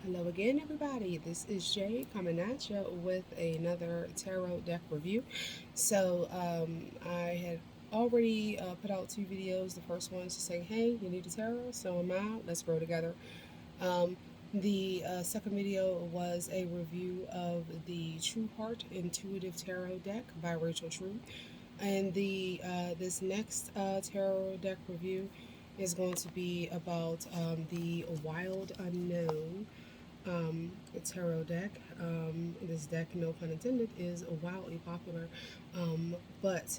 Hello again, everybody. This is Jay coming at you with another tarot deck review. I had already put out two videos. The first one is to say, hey, you need a tarot, so am I. Let's grow together. Um, the second video was a review of the True Heart Intuitive Tarot deck by Rachel True. And the this next tarot deck review is going to be about the Wild Unknown tarot deck. This deck, no pun intended, is wildly popular. But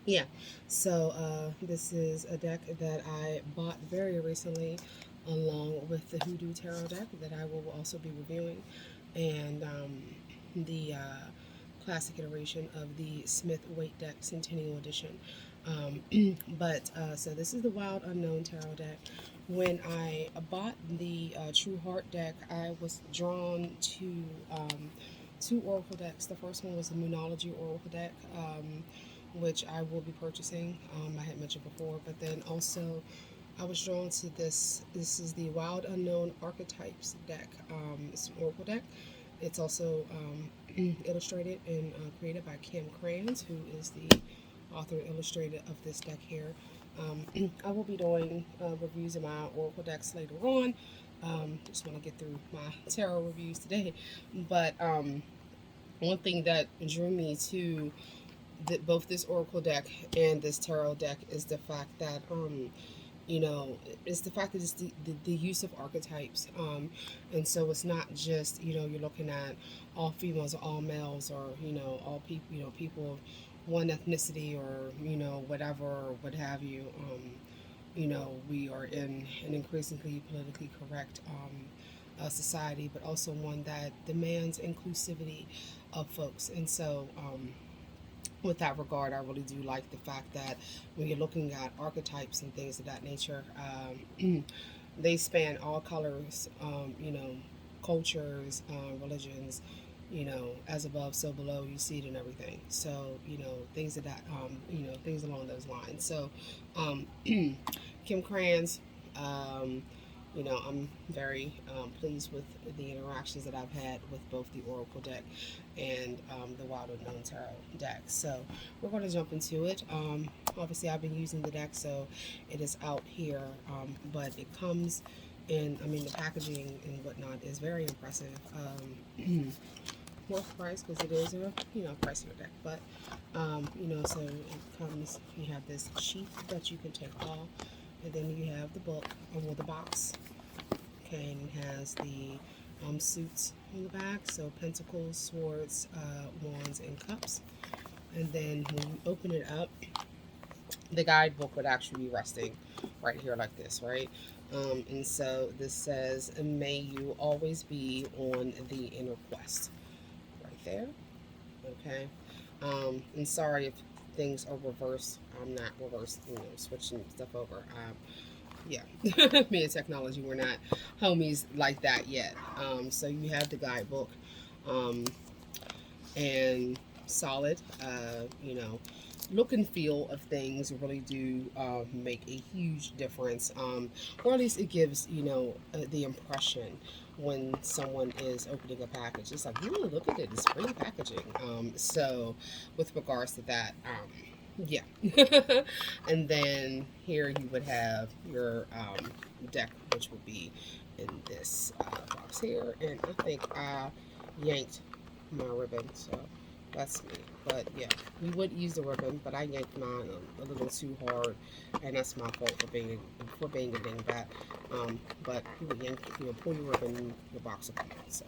yeah, this is a deck that I bought very recently along with the Hoodoo Tarot deck that I will also be reviewing, and the classic iteration of the Smith Waite deck Centennial Edition. So this is the Wild Unknown Tarot deck. When I bought the True Heart deck, I was drawn to two oracle decks. The first one was the Moonology oracle deck, which I will be purchasing. I had mentioned before, but then also I was drawn to this. This is the Wild Unknown Archetypes deck. It's an oracle deck. It's also illustrated and created by Kim Krans, who is the author and illustrator of this deck here. I will be doing reviews of my oracle decks later on. Just want to get through my tarot reviews today. But one thing that drew me to both this oracle deck and this tarot deck is the fact that it's the fact that it's the use of archetypes, and so it's not just you're looking at all females or all males, or all people, people of one ethnicity, or whatever, or what have you. We are in an increasingly politically correct society, but also one that demands inclusivity of folks. And so with that regard, I really do like the fact that when you're looking at archetypes and things of that nature, they span all colors, cultures, religions, as above, so below. You see it in everything. So, things of that, things along those lines. So, Kim Krans, um, I'm very pleased with the interactions that I've had with both the Oracle deck and the Wild Unknown Tarot deck. So we're going to jump into it. Obviously, I've been using the deck, so it is out here, but it comes in, the packaging and whatnot is very impressive. Worth price because it is a pricier deck, but so it comes. You have this sheath that you can take off, and then you have the book, or the box. Okay, and it has the suits on the back, so pentacles, swords, wands, and cups. And then when you open it up, the guidebook would actually be resting right here like this, right? And so this says, "May you always be on the inner quest." Right there. Okay. And sorry if things are reversed. I'm not reversed, switching stuff over. Yeah, me and technology, we're not homies like that yet. So you have the guidebook, um, and solid, look and feel of things really do make a huge difference, or at least it gives the impression when someone is opening a package. It's like, ooh, look at it, it's pretty packaging. So with regards to that, yeah. And then here you would have your deck, which would be in this box here, and I think I yanked my ribbon, so that's me. But yeah, we would use the ribbon, but I yanked mine a little too hard, and that's my fault for being a dingbat. But you would yank, pull your ribbon, your box will come out. So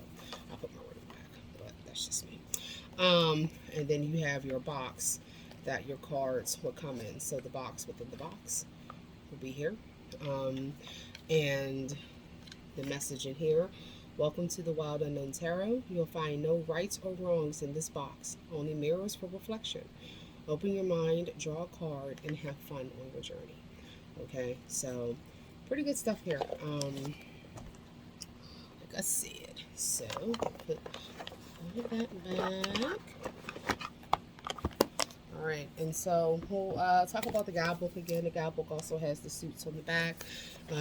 I put my ribbon back, but that's just me. And then you have your box that your cards will come in. So the box within the box will be here, and the message in here: "Welcome to the Wild Unknown Tarot. You'll find no rights or wrongs in this box, only mirrors for reflection. Open your mind, draw a card, and have fun on your journey." Okay, so pretty good stuff here. Like I said, so put all of that back. All right, and so we'll talk about the guidebook again. The guidebook also has the suits on the back.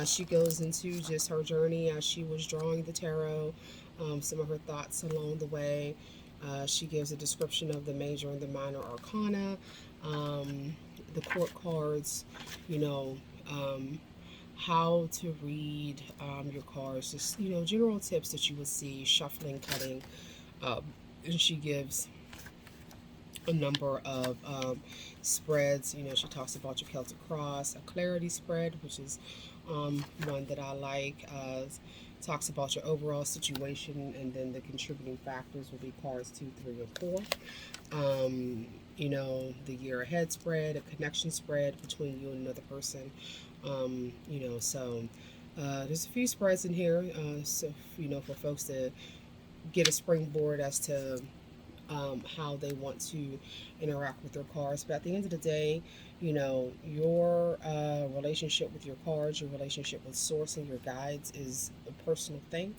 She goes into just her journey as she was drawing the tarot, some of her thoughts along the way. She gives a description of the major and the minor arcana, the court cards, you know, how to read your cards, just, general tips that you would see, shuffling, cutting. And she gives a number of spreads. She talks about your Celtic Cross, a clarity spread, which is one that I like. Talks about your overall situation, and then the contributing factors will be cards 2, 3, or 4. The year ahead spread, a connection spread between you and another person. So there's a few spreads in here, for folks to get a springboard as to how they want to interact with their cards. But at the end of the day, your relationship with your cards, your relationship with source and your guides is a personal thing.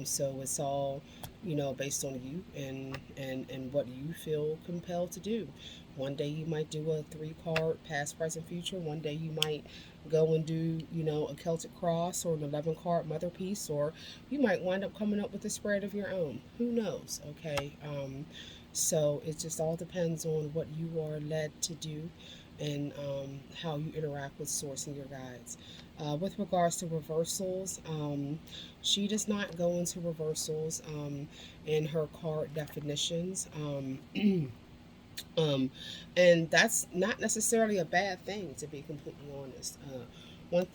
So it's all, based on you and what you feel compelled to do. One day you might do a 3-card past, present, future. One day you might go and do, a Celtic Cross or an 11-card mother piece, or you might wind up coming up with a spread of your own. Who knows? Okay. So it just all depends on what you are led to do, and how you interact with source and your guides. With regards to reversals, she does not go into reversals in her card definitions. And that's not necessarily a bad thing, to be completely honest. One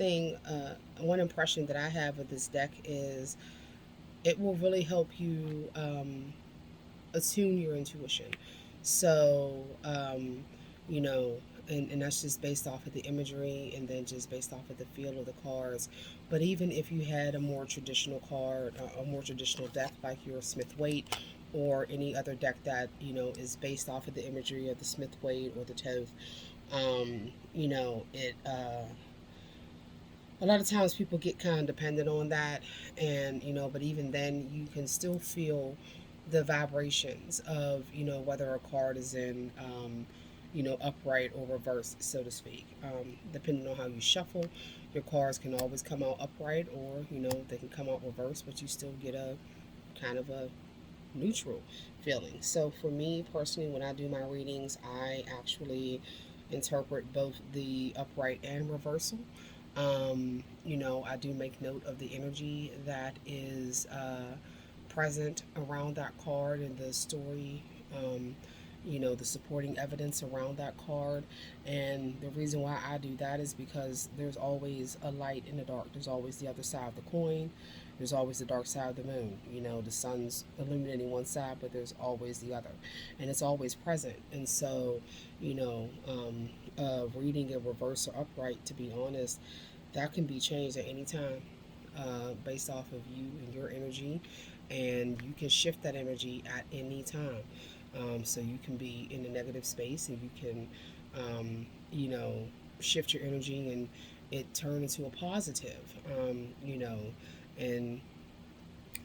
impression that I have of this deck is it will really help you attune your intuition. So, and that's just based off of the imagery, and then just based off of the feel of the cards. But even if you had a more traditional card, a more traditional deck like your Smith-Waite, or any other deck that, is based off of the imagery of the Smith-Waite or the Thoth, a lot of times people get kind of dependent on that, and but even then you can still feel the vibrations of, whether a card is in upright or reverse, so to speak. Depending on how you shuffle, your cards can always come out upright, or they can come out reverse, but you still get a kind of a neutral feeling. So for me personally, when I do my readings, I actually interpret both the upright and reversal. I do make note of the energy that is present around that card, and the story, the supporting evidence around that card. And the reason why I do that is because there's always a light in the dark. There's always the other side of the coin. There's always the dark side of the moon. The sun's illuminating one side, but there's always the other. And it's always present. And so, reading a reverse or upright, to be honest, that can be changed at any time, based off of you and your energy. And you can shift that energy at any time. So you can be in a negative space, and you can, shift your energy, and it turn into a positive,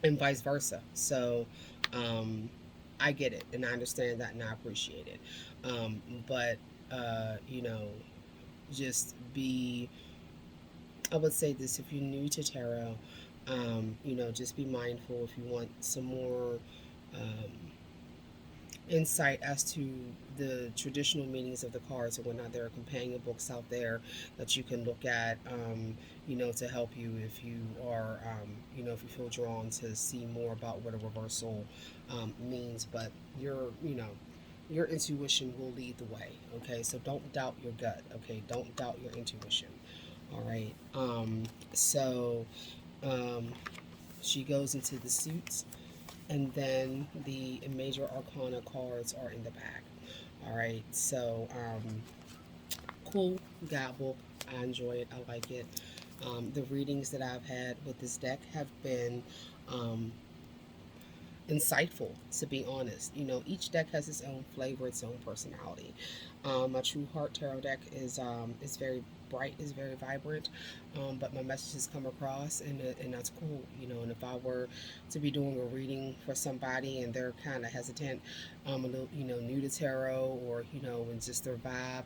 and vice versa. So I get it, and I understand that, and I appreciate it. But just be, I would say this: if you're new to tarot, just be mindful. If you want some more insight as to the traditional meanings of the cards and whatnot, there are companion books out there that you can look at, to help you if you are, if you feel drawn to see more about what a reversal means. But your intuition will lead the way. Okay, so don't doubt your gut. Okay, don't doubt your intuition. All right. So she goes into the suits, and then the major arcana cards are in the back. All right, so cool guidebook. I enjoy it. I like it. The readings that I've had with this deck have been insightful, to be honest. You know, each deck has its own flavor, its own personality. My True Heart Tarot deck is very bright, is very vibrant, but my messages come across, and that's cool. You know, and if I were to be doing a reading for somebody and they're kind of hesitant, a little, you know, new to tarot, or you know, and just their vibe,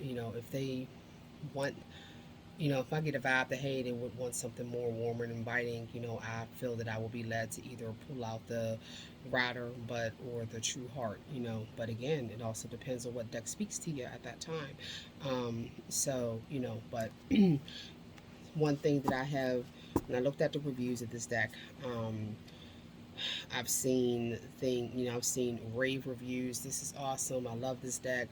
you know, if they want, you know, if I get a vibe that, hey, they would want something more warm and inviting, you know, I feel that I will be led to either pull out the Rider, but or the True Heart, you know. But again, it also depends on what deck speaks to you at that time. So you know, but one thing that I have, when I looked at the reviews of this deck, I've seen you know, I've seen rave reviews. This is awesome. I love this deck.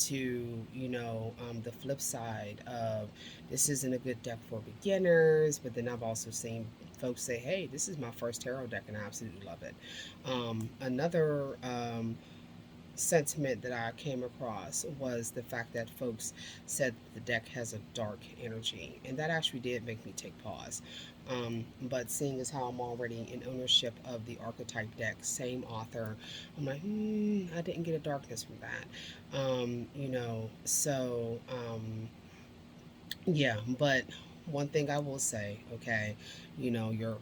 To, you know, the flip side of, this isn't a good deck for beginners. But then I've also seen folks say, hey, this is my first tarot deck and I absolutely love it. Another sentiment that I came across was the fact that folks said the deck has a dark energy, and that actually did make me take pause. But seeing as how I'm already in ownership of the archetype deck, same author, I'm like, I didn't get a darkness from that. You know, so yeah, but one thing I will say, okay, you know, your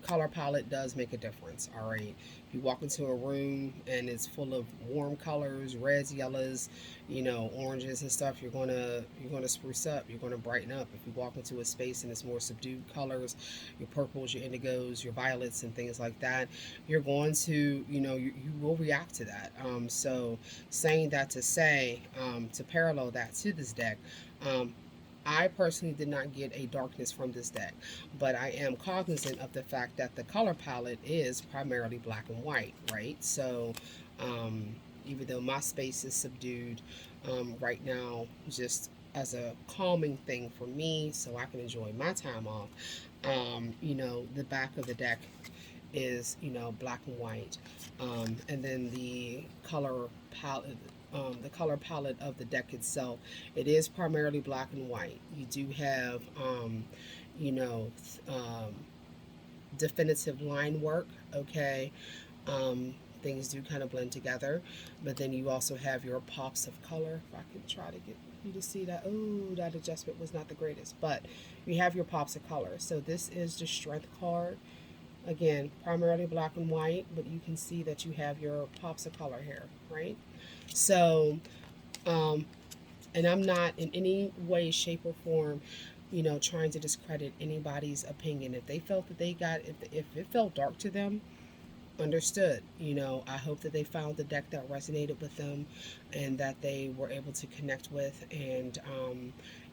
color palette does make a difference, all right? If you walk into a room and it's full of warm colors, reds, yellows, you know, oranges and stuff, you're gonna spruce up, you're gonna brighten up. If you walk into a space and it's more subdued colors, your purples, your indigos, your violets and things like that, you're going to, you know, you will react to that. So saying that to say, to parallel that to this deck, um, I personally did not get a darkness from this deck, but I am cognizant of the fact that the color palette is primarily black and white, right? So, even though my space is subdued right now, just as a calming thing for me, so I can enjoy my time off, you know, the back of the deck is, you know, black and white, and then the color palette of the deck itself, it is primarily black and white. You do have, you know, definitive line work, okay. Things do kind of blend together, but then you also have your pops of color. If I can try to get you to see that. Oh, that adjustment was not the greatest, but you have your pops of color. So this is the strength card. Again, primarily black and white, but you can see that you have your pops of color here, right? So, um, and I'm not in any way, shape, or form, you know, trying to discredit anybody's opinion. If they felt that they got, if it felt dark to them, understood. You know, I hope that they found the deck that resonated with them, and that they were able to connect with, and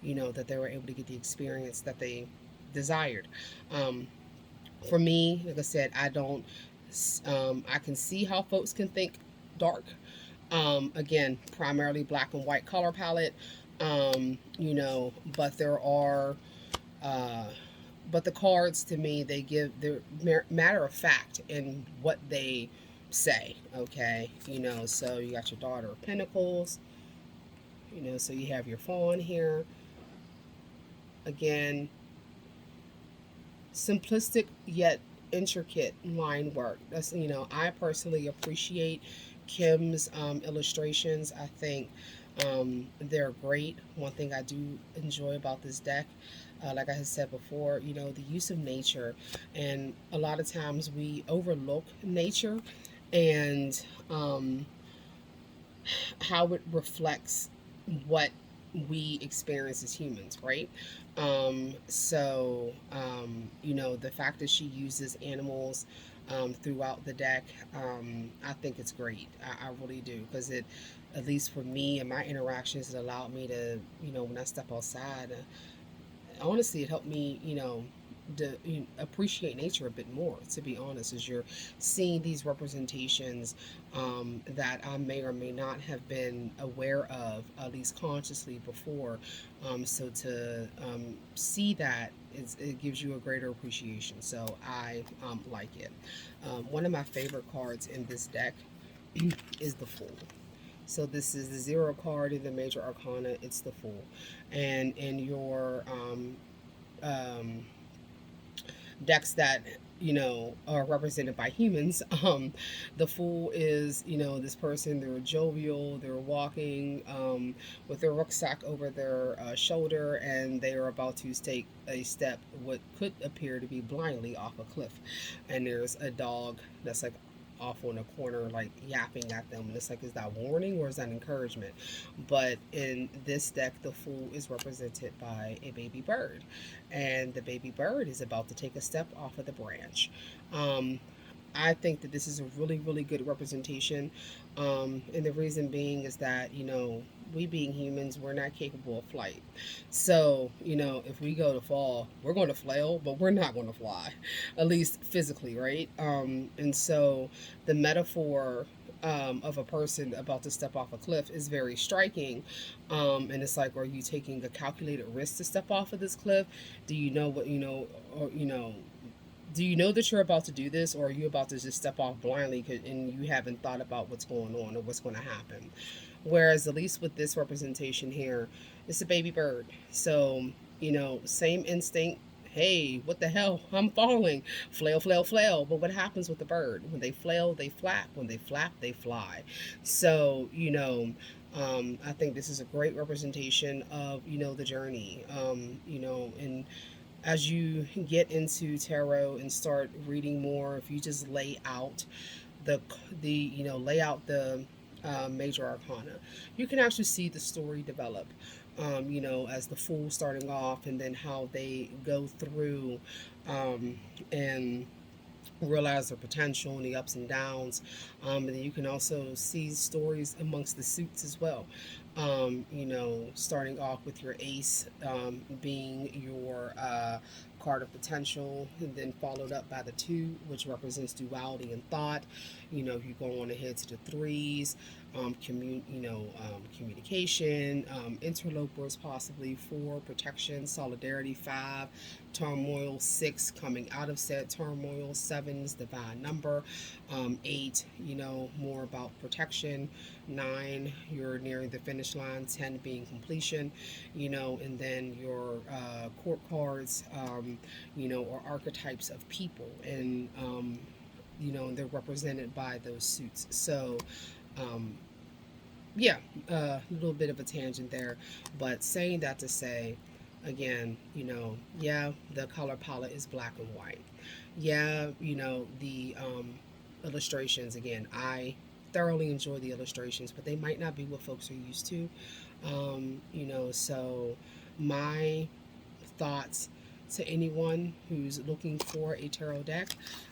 you know, that they were able to get the experience that they desired. Um, for me, like I said, I don't. I can see how folks can think dark. Again, primarily black and white color palette. You know, but there are. Uh, but the cards to me, they give their matter of fact in what they say. Okay, you know, so you got your Daughter of Pentacles. You know, so you have your Fawn here. Again, simplistic yet intricate line work. That's, you know, I personally appreciate Kim's illustrations. I think they're great. One thing I do enjoy about this deck, like I had said before, you know, the use of nature, and a lot of times we overlook nature, and how it reflects what we experience as humans, right? You know, the fact that she uses animals throughout the deck, I think it's great. I really do, because it, at least for me and my interactions, it allowed me to, you know, when I step outside, honestly, it helped me, you know, appreciate nature a bit more, to be honest, as you're seeing these representations that I may or may not have been aware of, at least consciously, before. So to see that, it gives you a greater appreciation. So I like it. One of my favorite cards in this deck is the Fool. So this is the zero card in the major arcana. It's the Fool, and in your um, decks that are represented by humans. The Fool is, this person, they're jovial, they're walking with their rucksack over their shoulder, and they are about to take a step, what could appear to be blindly, off a cliff. And there's a dog that's like off on a corner, like yapping at them. And it's like, is that warning or is that encouragement? But in this deck, the Fool is represented by a baby bird, and the baby bird is about to take a step off of the branch. Um, I think that this is a really, really good representation. And the reason being is that, we being humans, we're not capable of flight. So, if we go to fall, we're going to flail, but we're not going to fly, at least physically, right? And so the metaphor of a person about to step off a cliff is very striking. And it's like, are you taking a calculated risk to step off of this cliff? Do you know what, or, do you know that you're about to do this, or are you about to just step off blindly and you haven't thought about what's going on or what's going to happen? Whereas, at least with this representation here, it's a baby bird. So, same instinct. Hey, what the hell? I'm falling. Flail, flail, flail. But what happens with the bird? When they flail, they flap. When they flap, they fly. So, I think this is a great representation of, the journey, and as you get into tarot and start reading more, if you just lay out lay out the major arcana, you can actually see the story develop. As the Fool starting off, and then how they go through and realize their potential and the ups and downs. And then you can also see stories amongst the suits as well. Starting off with your ace being your card of potential, and then followed up by the two, which represents duality and thought. You go on ahead to the threes, communication, interlopers possibly, four, protection, solidarity, five, turmoil, six, coming out of said turmoil, seven is divine number, eight, more about protection, nine, you're nearing the finish line, 10 being completion, and then your court cards, or archetypes of people, and they're represented by those suits. So um, yeah, a little bit of a tangent there, but saying that to say, again, yeah, the color palette is black and white. Yeah, the illustrations, again, I thoroughly enjoy the illustrations, but they might not be what folks are used to. So my thoughts to anyone who's looking for a tarot deck,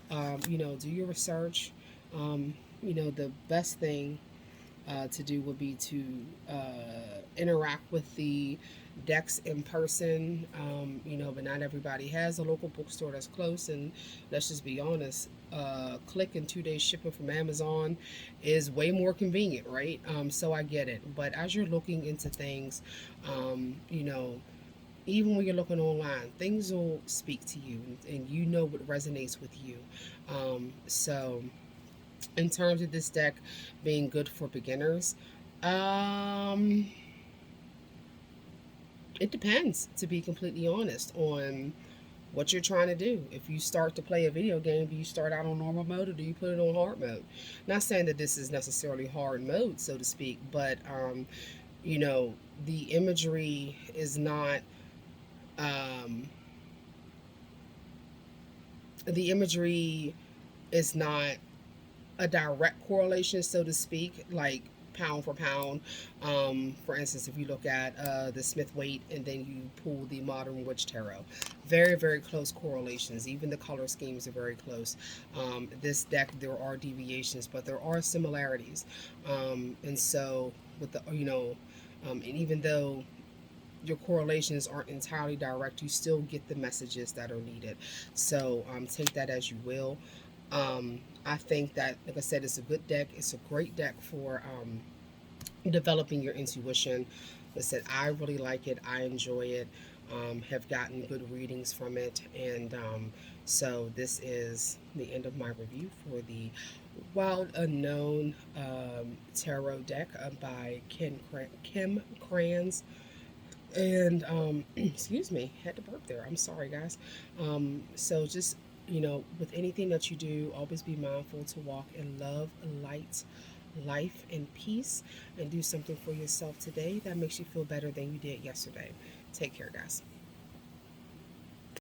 do your research. The best thing to do would be to interact with the decks in person, but not everybody has a local bookstore that's close. And let's just be honest, click and 2 days shipping from Amazon is way more convenient, right? So I get it. But as you're looking into things, even when you're looking online, things will speak to you, and you know what resonates with you. So in terms of this deck being good for beginners, um, it depends, to be completely honest, on what you're trying to do. If you start to play a video game, do you start out on normal mode or do you put it on hard mode? Not saying that this is necessarily hard mode, so to speak, but you know, the imagery is not um, the imagery is not a direct correlation, so to speak, like pound for pound. For instance, if you look at the Smith Waite and then you pull the Modern Witch Tarot, very, very close correlations. Even the color schemes are very close. This deck, there are deviations, but there are similarities. And so, with the, and even though your correlations aren't entirely direct, you still get the messages that are needed. So take that as you will. I think that, like I said, it's a good deck. It's a great deck for developing your intuition. Like I said, I really like it. I enjoy it. Have gotten good readings from it. And so this is the end of my review for the Wild Unknown Tarot deck by Kim Kranz. And excuse me, had to burp there. I'm sorry, guys. So just You know, with anything that you do, always be mindful to walk in love, light, life, and peace, and do something for yourself today that makes you feel better than you did yesterday. Take care, guys.